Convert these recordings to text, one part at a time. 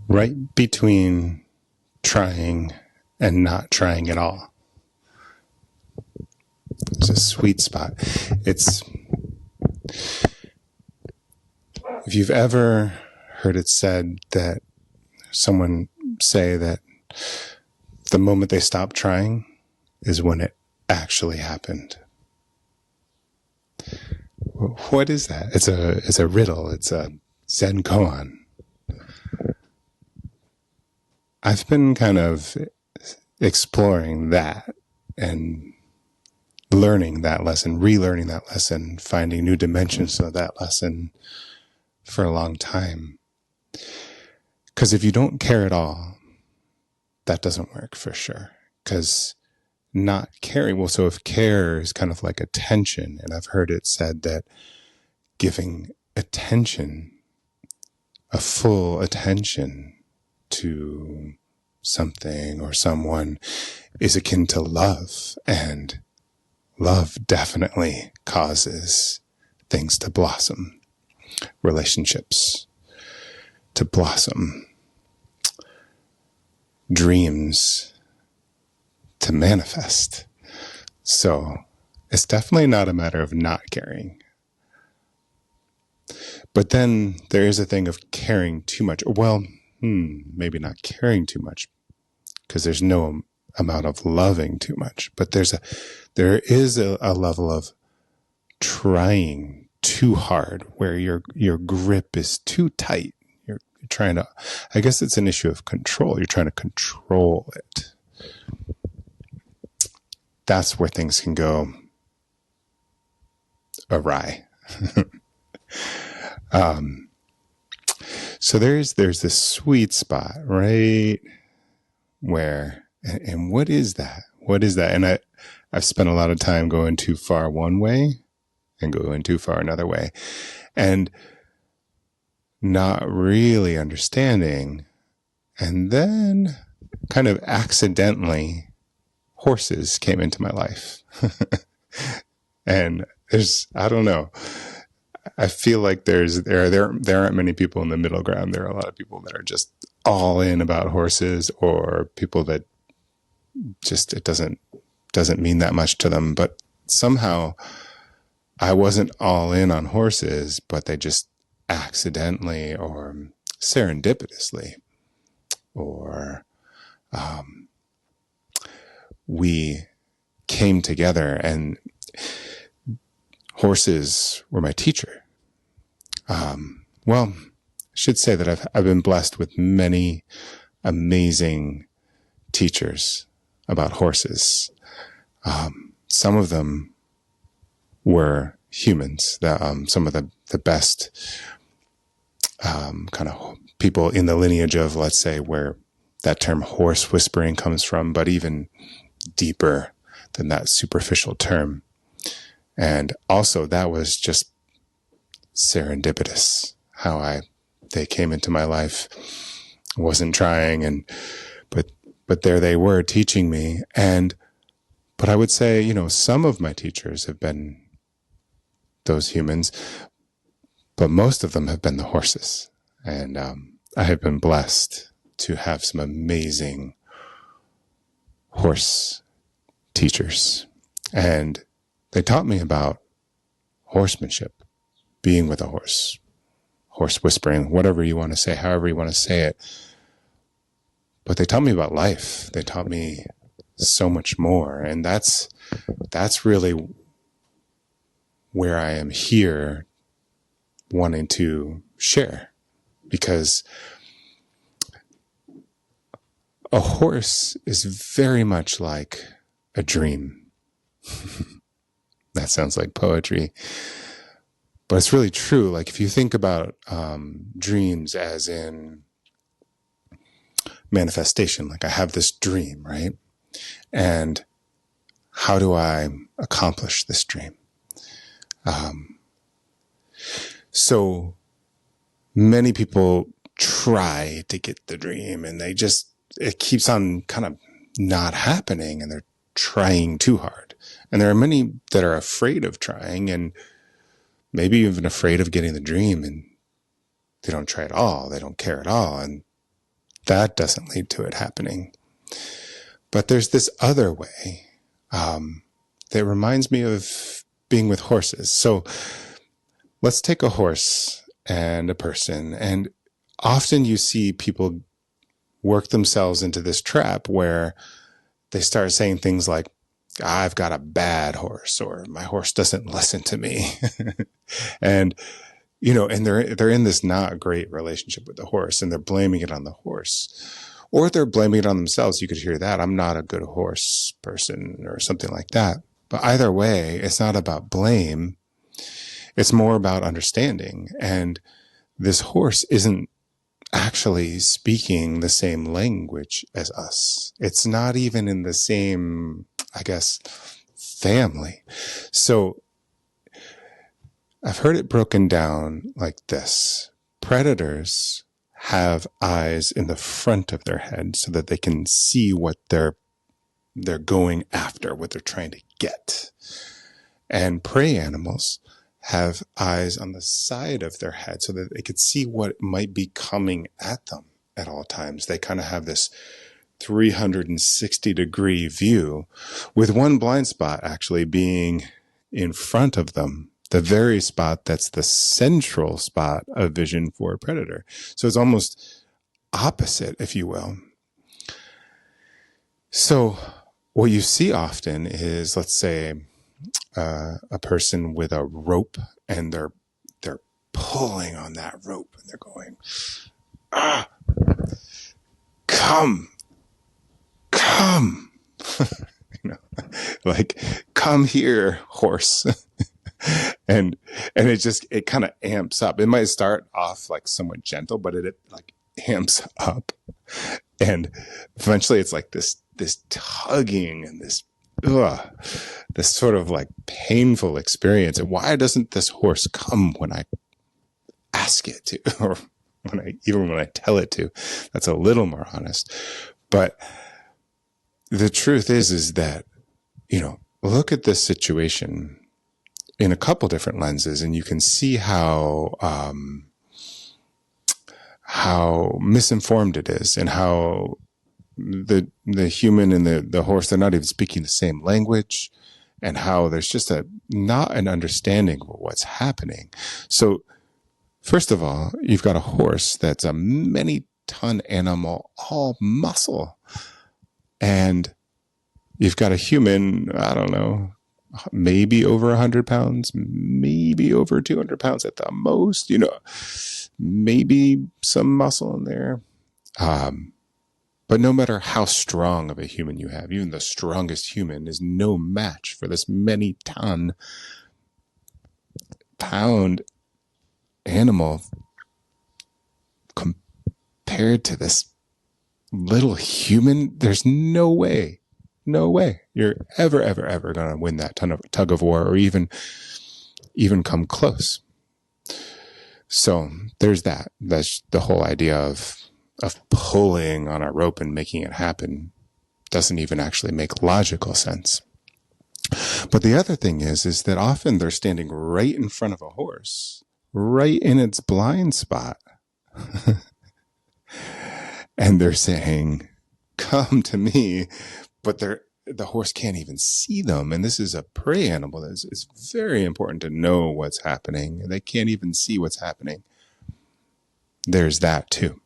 right between trying and not trying at all. It's a sweet spot. If you've ever heard it said that someone say that the moment they stop trying is when it actually happened. What is that? It's a riddle. It's a Zen koan. I've been kind of exploring that and learning that lesson, relearning that lesson, finding new dimensions of that lesson for a long time. Because if you don't care at all, that doesn't work for sure. Because not caring, well, so if care is kind of like attention, and I've heard it said that giving attention, a full attention to something or someone is akin to love, and love definitely causes things to blossom, relationships to blossom, dreams to manifest. So it's definitely not a matter of not caring. But then there is a thing of caring too much. Well, maybe not caring too much, because there's no amount of loving too much. But there is a level of trying too hard, where your grip is too tight. You're trying to, I guess it's an issue of control. You're trying to control it. That's where things can go awry. So there's this sweet spot, right? Where, and what is that? What is that? And I've spent a lot of time going too far one way and going too far another way, and not really understanding. And then kind of accidentally, horses came into my life. And I don't know. I feel like there aren't many people in the middle ground. There are a lot of people that are just all in about horses, or people that just, it doesn't mean that much to them. But somehow I wasn't all in on horses, but they just accidentally or serendipitously, or we came together, and horses were my teacher. Well, I should say that I've been blessed with many amazing teachers about horses. Some of them were humans, some of the best kind of people in the lineage of, let's say, where that term horse whispering comes from, but even deeper than that superficial term. And also that was just serendipitous how they came into my life. I wasn't trying, but there they were teaching me. But I would say, some of my teachers have been those humans, but most of them have been the horses. And I have been blessed to have some amazing horse teachers. And they taught me about horsemanship, being with a horse whispering, whatever you want to say, however you want to say it. But they taught me about life. They taught me so much more. And that's really where I am here wanting to share. Because a horse is very much like a dream. That sounds like poetry, but it's really true. Like, if you think about dreams as in manifestation, like I have this dream, right? And how do I accomplish this dream? So many people try to get the dream, and it keeps on kind of not happening, and they're trying too hard. And there are many that are afraid of trying, and maybe even afraid of getting the dream, and they don't try at all. They don't care at all. And that doesn't lead to it happening. But there's this other way that reminds me of being with horses. So let's take a horse and a person, and often you see people work themselves into this trap where they start saying things like, I've got a bad horse, or my horse doesn't listen to me. And, and they're in this not great relationship with the horse, and they're blaming it on the horse, or they're blaming it on themselves. You could hear that. I'm not a good horse person, or something like that. But either way, it's not about blame. It's more about understanding. And this horse isn't actually speaking the same language as us. It's not even in the same, I guess, family. So I've heard it broken down like this. Predators have eyes in the front of their head so that they can see what they're going after, what they're trying to get. And prey animals have eyes on the side of their head so that they could see what might be coming at them at all times. They kind of have this 360-degree view, with one blind spot actually being in front of them, the very spot that's the central spot of vision for a predator. So it's almost opposite, if you will. So what you see often is, let's say, a person with a rope, and they're pulling on that rope, and they're going, come, like, come here, horse. and it kind of amps up. It might start off like somewhat gentle, but it like amps up, and eventually it's like this tugging and this sort of like painful experience. And why doesn't this horse come when I ask it to, or when I tell it to? That's a little more honest. But the truth is that, look at this situation in a couple different lenses, and you can see how misinformed it is, and how the human and the horse, they're not even speaking the same language, and how there's just not an understanding of what's happening. So first of all, you've got a horse that's a many-ton animal, all muscle. And you've got a human, I don't know, maybe over 100 pounds, maybe over 200 pounds at the most, maybe some muscle in there. But no matter how strong of a human you have, even the strongest human is no match for this many-ton pound animal compared to this little human. There's no way you're ever going to win that tug of war, or even come close. So there's that. That's the whole idea of pulling on a rope and making it happen. Doesn't even actually make logical sense. But the other thing is that often they're standing right in front of a horse, right in its blind spot. And they're saying, come to me, but the horse can't even see them. And this is a prey animal. It's very important to know what's happening. They can't even see what's happening. There's that too.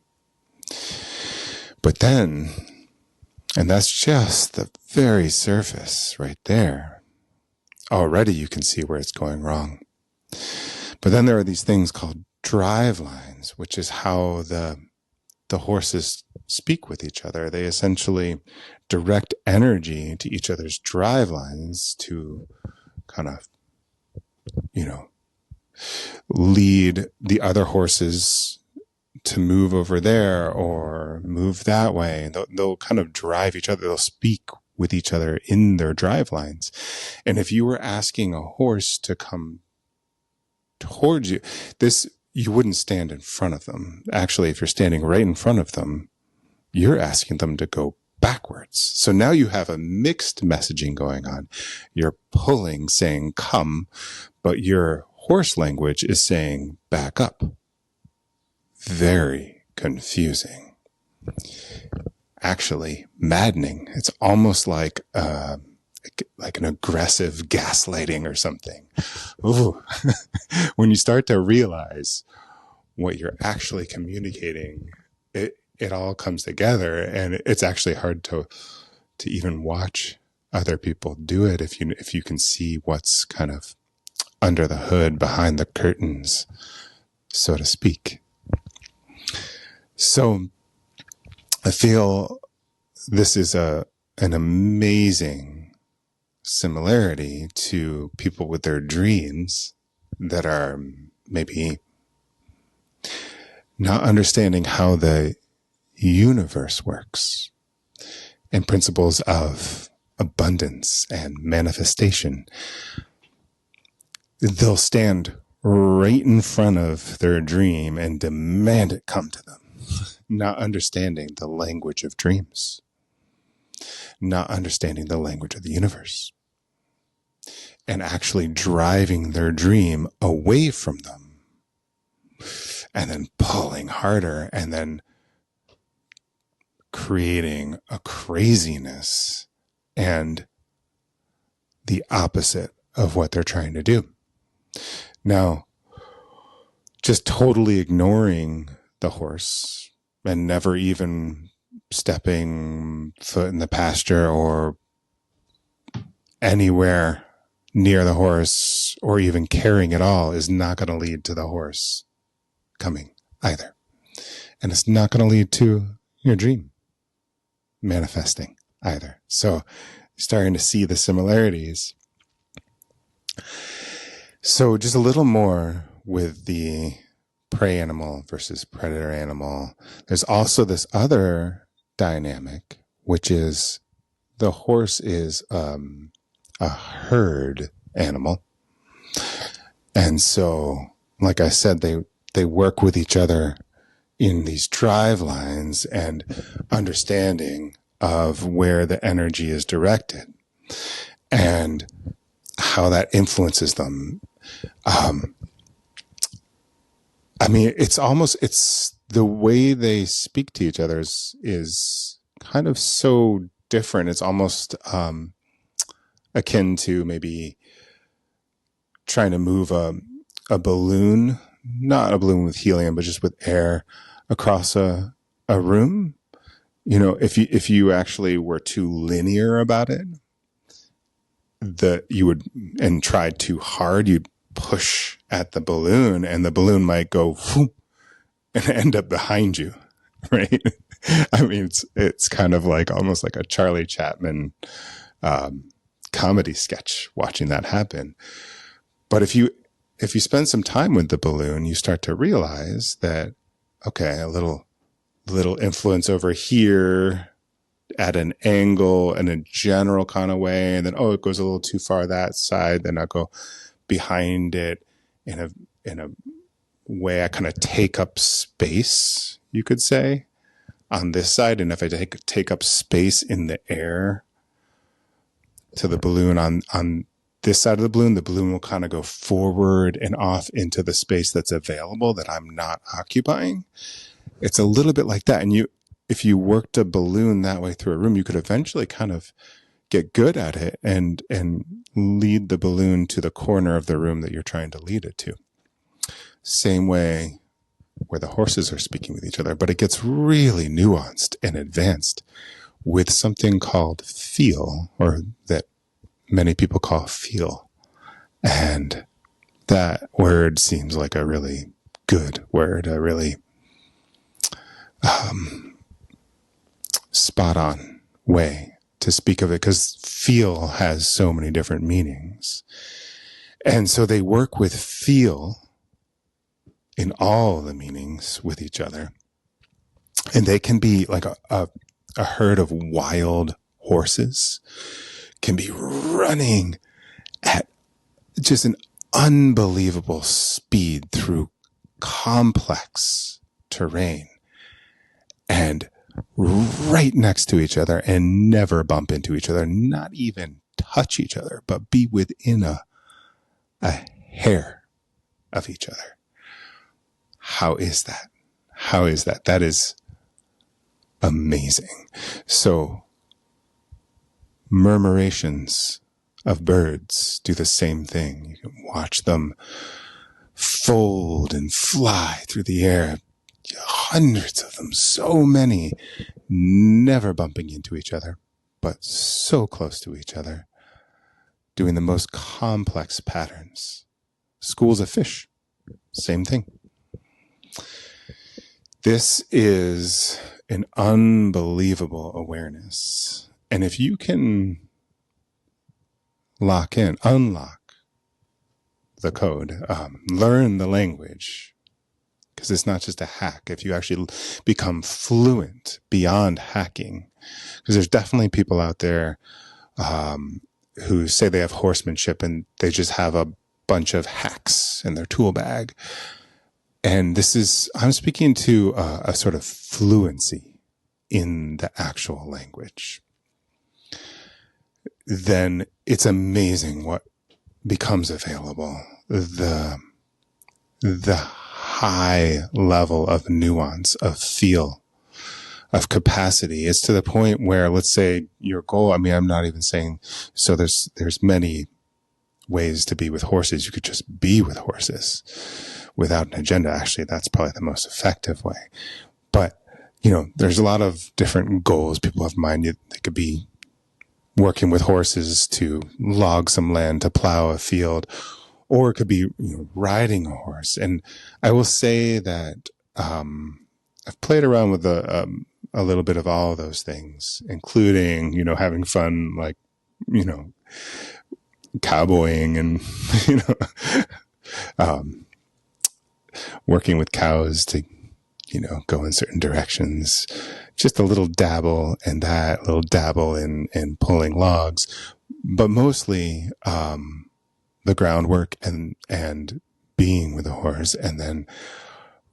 But then, and that's just the very surface right there. Already you can see where it's going wrong. But then there are these things called drive lines, which is how the horses speak with each other. They essentially direct energy to each other's drive lines to kind of, lead the other horses to move over there or move that way. They'll kind of drive each other. They'll speak with each other in their drive lines. And if you were asking a horse to come towards you, you wouldn't stand in front of them. Actually, if you're standing right in front of them, you're asking them to go backwards. So now you have a mixed messaging going on. You're pulling, saying come, but your horse language is saying back up. Very confusing. actually maddening. It's almost like an aggressive gaslighting or something. Ooh. When you start to realize what you're actually communicating, it all comes together, and it's actually hard to even watch other people do it if you can see what's kind of under the hood, behind the curtains, so to speak. So I feel this is an amazing similarity to people with their dreams that are maybe not understanding how the universe works and principles of abundance and manifestation. They'll stand right in front of their dream and demand it come to them, not understanding the language of dreams, not understanding the language of the universe, and actually driving their dream away from them, and then pulling harder, and then creating a craziness and the opposite of what they're trying to do. Now, just totally ignoring the horse and never even stepping foot in the pasture or anywhere near the horse or even caring at all is not going to lead to the horse coming either. And it's not going to lead to your dream manifesting either. So starting to see the similarities. So just a little more with the prey animal versus predator animal. There's also this other dynamic, which is the horse is a herd animal. And so, like I said, they work with each other in these drive lines and understanding of where the energy is directed and how that influences them. I mean, it's the way they speak to each other is kind of so different. It's almost akin to maybe trying to move a balloon, not a balloon with helium, but just with air across a room. You know, if you actually were too linear about it, and tried too hard, you'd push at the balloon and the balloon might go whoop, and end up behind you, right? I mean, it's kind of like almost like a Charlie Chaplin comedy sketch watching that happen. But if you spend some time with the balloon, you start to realize that, okay, a little influence over here at an angle in a general kind of way, and then it goes a little too far that side, then I'll go behind it in a way I kind of take up space, you could say, on this side. And if I take up space in the air to the balloon on this side of the balloon will kind of go forward and off into the space that's available that I'm not occupying. It's a little bit like that. And if you worked a balloon that way through a room, you could eventually kind of get good at it and lead the balloon to the corner of the room that you're trying to lead it to. Same way where the horses are speaking with each other, but it gets really nuanced and advanced with something called feel, or that many people call feel. And that word seems like a really good word, a really spot on way to speak of it, because feel has so many different meanings. And so they work with feel in all the meanings with each other. And they can be like a herd of wild horses can be running at just an unbelievable speed through complex terrain and right next to each other and never bump into each other, not even touch each other, but be within a hair of each other. How is that? How is that? That is amazing. So murmurations of birds do the same thing. You can watch them fold and fly through the air. Hundreds of them, so many, never bumping into each other, but so close to each other, doing the most complex patterns. Schools of fish, same thing. This is an unbelievable awareness. And if you can unlock the code, learn the language, because it's not just a hack. If you actually become fluent beyond hacking, because there's definitely people out there who say they have horsemanship and they just have a bunch of hacks in their tool bag. And I'm speaking to a sort of fluency in the actual language. Then it's amazing what becomes available. The high level of nuance, of feel, of capacity. It's to the point where, let's say your goal, I'm not even saying, so there's many ways to be with horses. You could just be with horses without an agenda. Actually, that's probably the most effective way. But, there's a lot of different goals people have in mind. They could be working with horses to log some land, to plow a field, or it could be riding a horse. And I will say that I've played around with a little bit of all of those things, including, having fun, like, cowboying and, working with cows to, go in certain directions. Just a little dabble in that, a little dabble in pulling logs, but mostly the groundwork and being with a horse, and then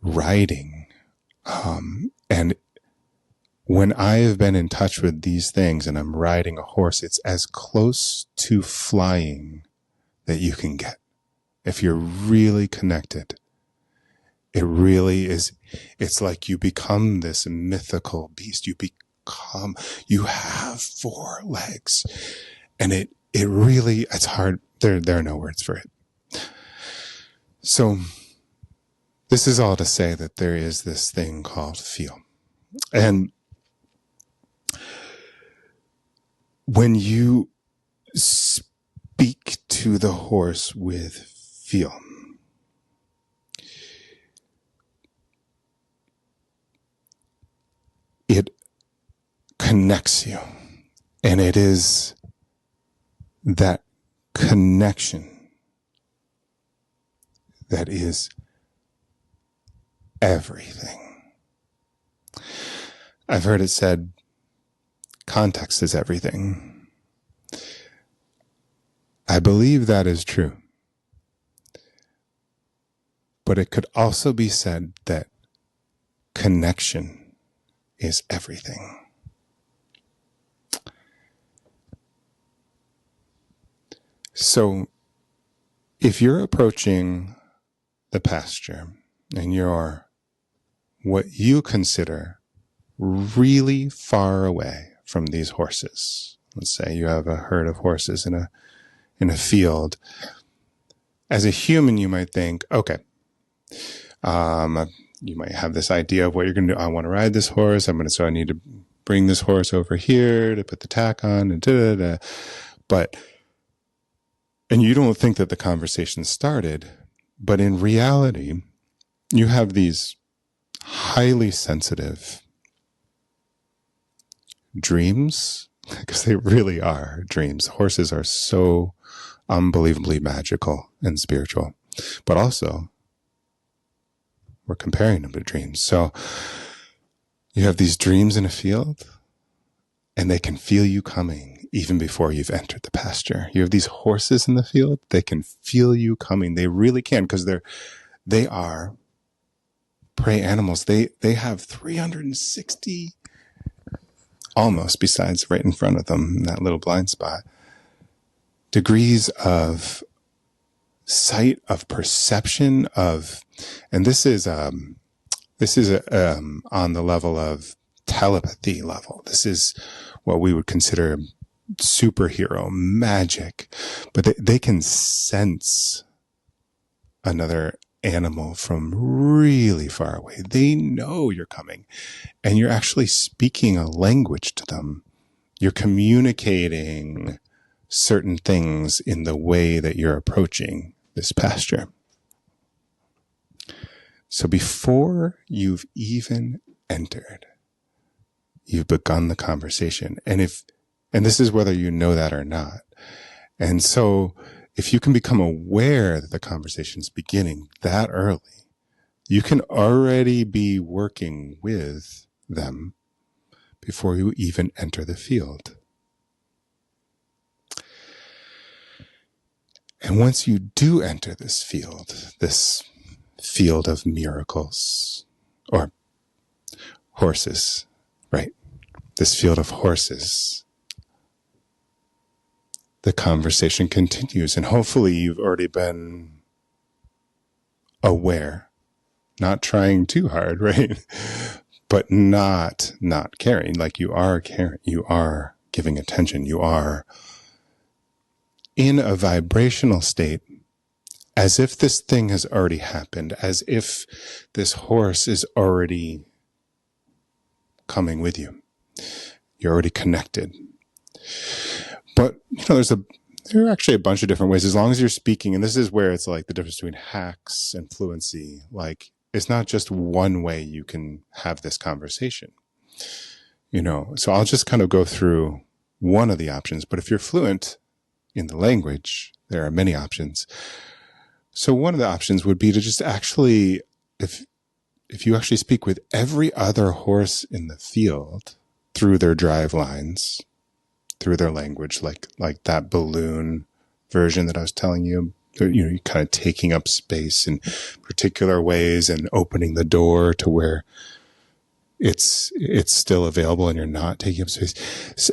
riding. And when I have been in touch with these things and I'm riding a horse, it's as close to flying that you can get. If you're really connected, it really is. It's like you become this mythical beast. You have 4 legs, and it's hard. There are no words for it. So this is all to say that there is this thing called feel. And when you speak to the horse with feel, it connects you. And it is that connection that is everything. I've heard it said, context is everything. I believe that is true. But it could also be said that connection is everything. So if you're approaching the pasture and you're what you consider really far away from these horses, let's say you have a herd of horses in a field, as a human you might think, okay, you might have this idea of what you're going to do. I want to ride this horse. So I need to bring this horse over here to put the tack on and da-da-da. And you don't think that the conversation started, but in reality, you have these highly sensitive dreams, because they really are dreams. Horses are so unbelievably magical and spiritual, but also we're comparing them to dreams. So you have these dreams in a field, and they can feel you coming even before you've entered the pasture. You have these horses in the field, they can feel you coming. They really can, because they are prey animals. They have 360 almost, besides right in front of them, in that little blind spot, degrees of sight, of perception, and this is on the level of telepathy level. This is what we would consider superhero magic, but they can sense another animal from really far away. They know you're coming, and you're actually speaking a language to them. You're communicating certain things in the way that you're approaching this pasture. So before you've even entered, you've begun the conversation. And this is whether you know that or not. And so if you can become aware that the conversation's beginning that early, you can already be working with them before you even enter the field. And once you do enter this field of miracles, or horses, right? This field of horses, the conversation continues, and hopefully you've already been aware, not trying too hard, right? But not caring. Like you are caring, you are giving attention, you are in a vibrational state as if this thing has already happened, as if this horse is already coming with you. You're already connected. But, there are actually a bunch of different ways, as long as you're speaking, and this is where it's like the difference between hacks and fluency. Like, it's not just one way you can have this conversation. So I'll just kind of go through one of the options, but if you're fluent in the language, there are many options. So one of the options would be to just actually, if you actually speak with every other horse in the field through their drive lines, through their language, like that balloon version that I was telling you, you're kind of taking up space in particular ways and opening the door to where it's still available and you're not taking up space.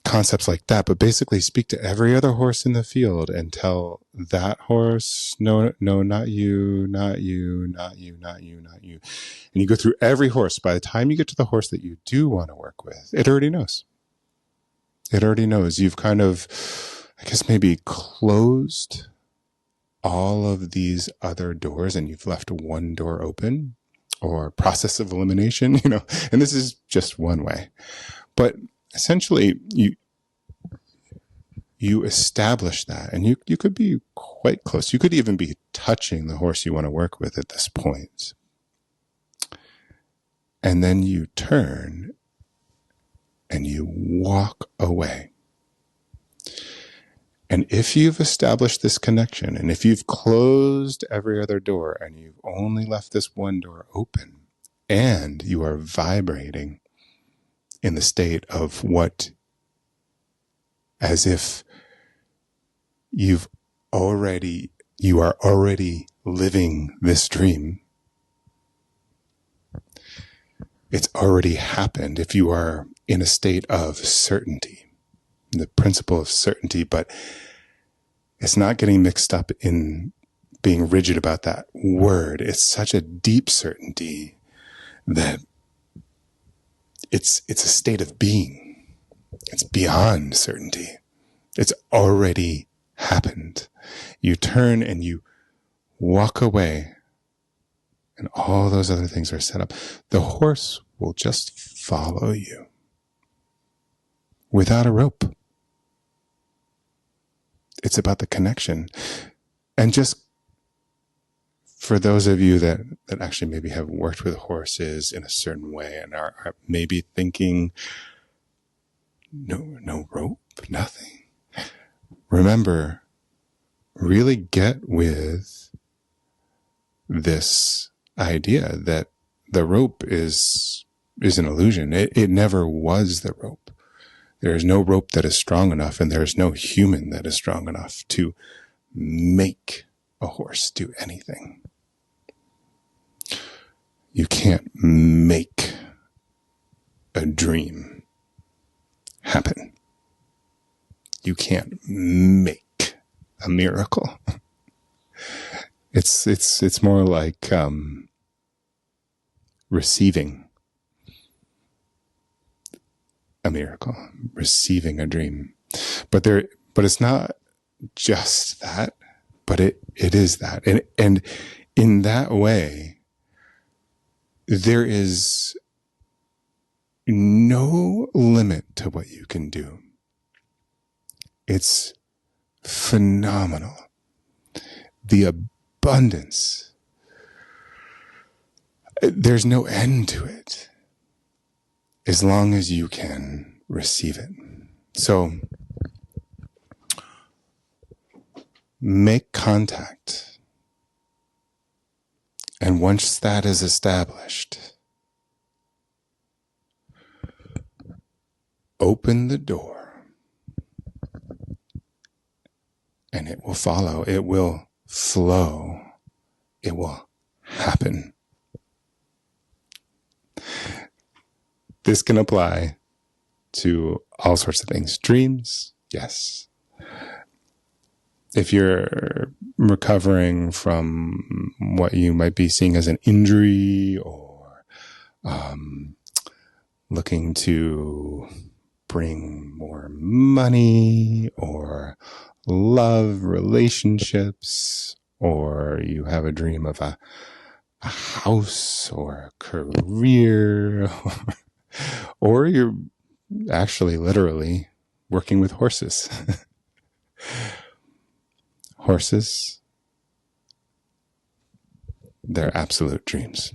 Concepts like that, but basically speak to every other horse in the field and tell that horse, no, not you, not you, not you, not you, not you. And you go through every horse. By the time you get to the horse that you do want to work with, it already knows. It already knows. You've kind of, I guess, maybe closed all of these other doors and you've left one door open, or process of elimination, and this is just one way. But essentially, you establish that, and you could be quite close. You could even be touching the horse you want to work with at this point. And then you turn and you walk away. And if you've established this connection, and if you've closed every other door and you've only left this one door open, and you are vibrating in the state of as if you are already living this dream. It's already happened if you are in a state of certainty. The principle of certainty, but it's not getting mixed up in being rigid about that word. It's such a deep certainty that it's a state of being. It's beyond certainty. It's already happened. You turn and you walk away, and all those other things are set up. The horse will just follow you without a rope. It's about the connection. And just for those of you that actually maybe have worked with horses in a certain way and are maybe thinking, no rope, nothing. Remember, really get with this idea that the rope is an illusion. It never was the rope. There is no rope that is strong enough, and there is no human that is strong enough to make a horse do anything. You can't make a dream happen. You can't make a miracle. It's more like receiving. a miracle, receiving a dream. But it's not just that, but it is that. And in that way, there is no limit to what you can do. It's phenomenal. The abundance. There's no end to it as long as you can receive it. So make contact. And once that is established, open the door and it will follow. It will flow. It will happen. This can apply to all sorts of things. Dreams, yes. If you're recovering from what you might be seeing as an injury or looking to bring more money or love, relationships, or you have a dream of a house or a career, or you're actually literally working with horses. Horses, they're absolute dreams.